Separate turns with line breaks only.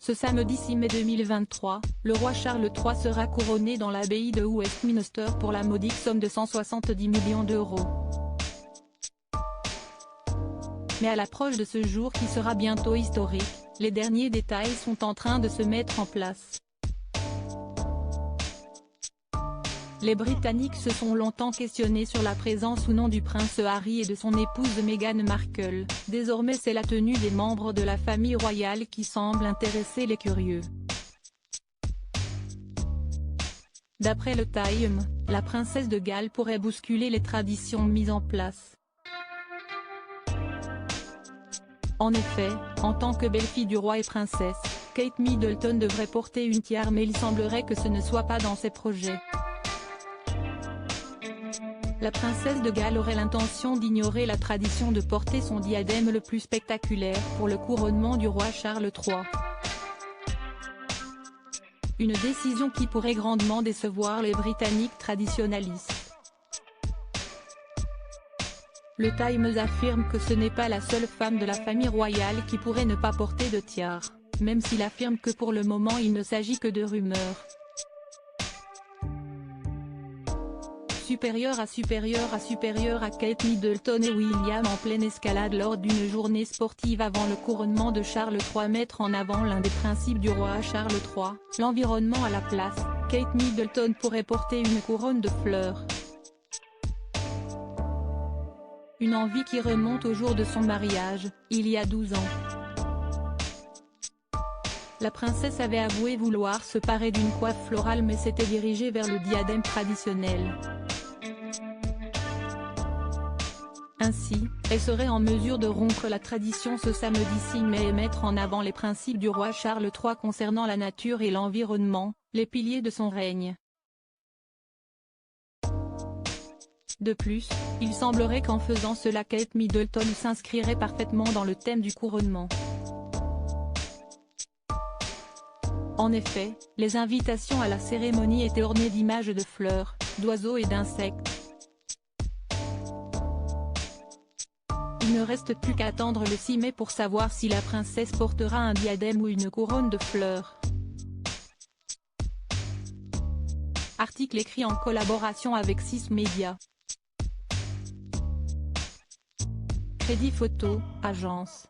Ce samedi 6 mai 2023, le roi Charles III sera couronné dans l'abbaye de Westminster pour la modique somme de 170 millions d'euros. Mais à l'approche de ce jour qui sera bientôt historique, les derniers détails sont en train de se mettre en place. Les Britanniques se sont longtemps questionnés sur la présence ou non du prince Harry et de son épouse Meghan Markle. Désormais c'est la tenue des membres de la famille royale qui semble intéresser les curieux. D'après le Time, la princesse de Galles pourrait bousculer les traditions mises en place. En effet, en tant que belle-fille du roi et princesse, Kate Middleton devrait porter une tiare, mais il semblerait que ce ne soit pas dans ses projets. La princesse de Galles aurait l'intention d'ignorer la tradition de porter son diadème le plus spectaculaire pour le couronnement du roi Charles III. Une décision qui pourrait grandement décevoir les Britanniques traditionalistes. Le Times affirme que ce n'est pas la seule femme de la famille royale qui pourrait ne pas porter de tiare, même s'il affirme que pour le moment il ne s'agit que de rumeurs. Supérieur à Kate Middleton et William en pleine escalade lors d'une journée sportive avant le couronnement de Charles III. Mettre en avant l'un des principes du roi Charles III, l'environnement à la place, Kate Middleton pourrait porter une couronne de fleurs. Une envie qui remonte au jour de son mariage, il y a 12 ans. La princesse avait avoué vouloir se parer d'une coiffe florale mais s'était dirigée vers le diadème traditionnel. Ainsi, elle serait en mesure de rompre la tradition ce samedi 6 mai et mettre en avant les principes du roi Charles III concernant la nature et l'environnement, les piliers de son règne. De plus, il semblerait qu'en faisant cela Kate Middleton s'inscrirait parfaitement dans le thème du couronnement. En effet, les invitations à la cérémonie étaient ornées d'images de fleurs, d'oiseaux et d'insectes. Il ne reste plus qu'à attendre le 6 mai pour savoir si la princesse portera un diadème ou une couronne de fleurs. Article écrit en collaboration avec 6 Médias. Crédit Photo, agence.